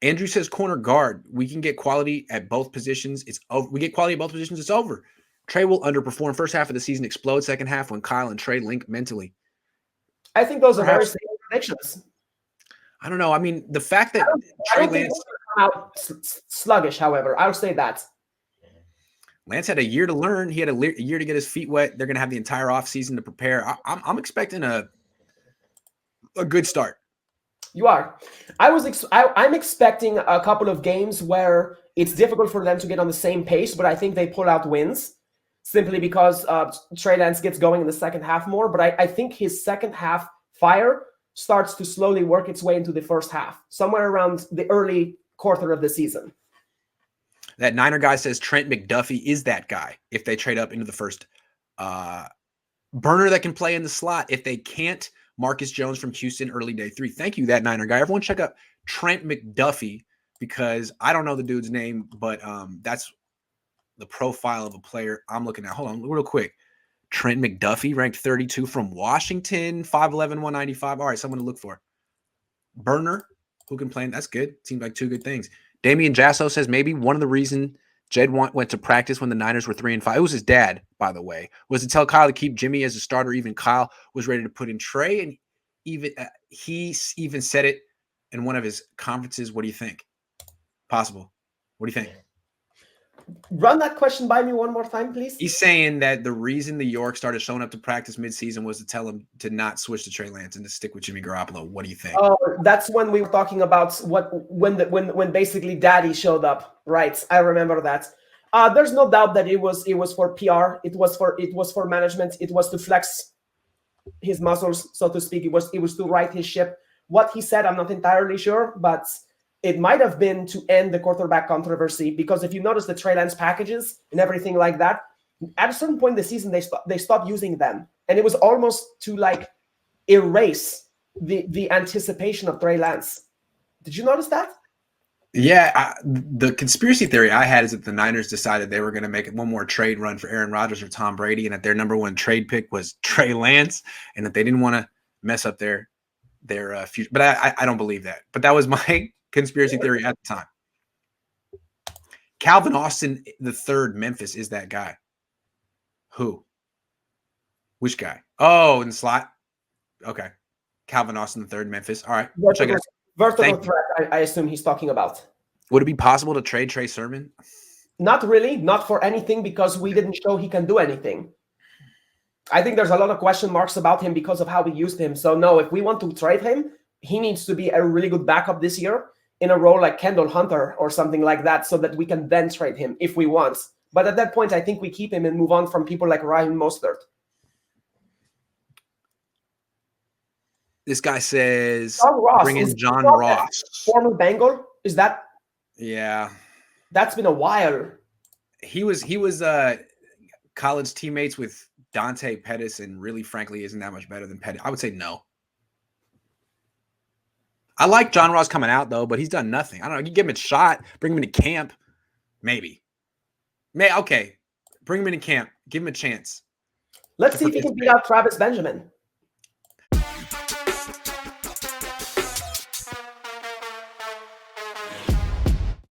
Andrew says corner guard. We can get quality at both positions. It's over. We get quality at both positions. It's over. Trey will underperform first half of the season, explode second half when Kyle and Trey link mentally. I think those are very Perhaps. safe predictions. I don't know. I mean, the fact that I Trey don't think Lance they're gonna come out sluggish. However, I'll say that. Lance had a year to learn. He had a year to get his feet wet. They're going to have the entire offseason to prepare. I'm expecting a good start. You are. I'm expecting a couple of games where it's difficult for them to get on the same pace, but I think they pull out wins simply because Trey Lance gets going in the second half more. But I think his second half fire starts to slowly work its way into the first half, somewhere around the early quarter of the season. That Niner guy says Trent McDuffie is that guy if they trade up into the first. Burner that can play in the slot. If they can't, Marcus Jones from Houston, early day 3. Thank you, that Niner guy. Everyone check out Trent McDuffie because I don't know the dude's name, but that's the profile of a player I'm looking at. Hold on real quick. Trent McDuffie, ranked 32 from Washington, 5'11", 195. All right, someone to look for. Burner, who can play. That's good. Seems like two good things. Damian Jasso says maybe one of the reasons Jed went to practice when the Niners were 3-5. It was his dad, by the way, was to tell Kyle to keep Jimmy as a starter. Even Kyle was ready to put in Trey, and even he even said it in one of his conferences. What do you think? Possible. What do you think? Run that question by me one more time, please. He's saying that the reason the York started showing up to practice midseason was to tell him to not switch to Trey Lance and to stick with Jimmy Garoppolo. What do you think? Oh, that's when we were talking about when basically Daddy showed up, right? I remember that. There's no doubt that it was for PR. It was for management. It was to flex his muscles, so to speak. It was to right his ship. What he said, I'm not entirely sure, but it might have been to end the quarterback controversy, because if you notice the Trey Lance packages and everything like that, at a certain point in the season, they stopped using them. And it was almost to like erase the anticipation of Trey Lance. Did you notice that? Yeah, the conspiracy theory I had is that the Niners decided they were going to make one more trade run for Aaron Rodgers or Tom Brady, and that their number one trade pick was Trey Lance, and that they didn't want to mess up their future. But I don't believe that. But that was my conspiracy theory at the time. Calvin Austin III, Memphis, is that guy. Who? Which guy? Oh, in the slot. Okay. Calvin Austin III, Memphis. All right. Check it out. Vertical threat, I assume he's talking about. Would it be possible to trade Trey Sermon? Not really. Not for anything, because we didn't show he can do anything. I think there's a lot of question marks about him because of how we used him. So no, if we want to trade him, he needs to be a really good backup this year in a role like Kendall Hunter or something like that, so that we can then trade him if we want. But at that point, I think we keep him and move on from people like Ryan Mostert. This guy says bring in John Ross. Former Bengal? Is that? Yeah. That's been a while. He was college teammates with Dante Pettis, and really, frankly, isn't that much better than Pettis. I would say no. I like John Ross coming out, though, but he's done nothing. I don't know. You give him a shot, bring him into camp, maybe. Okay, bring him into camp. Give him a chance. Let's see if he can beat out Travis Benjamin.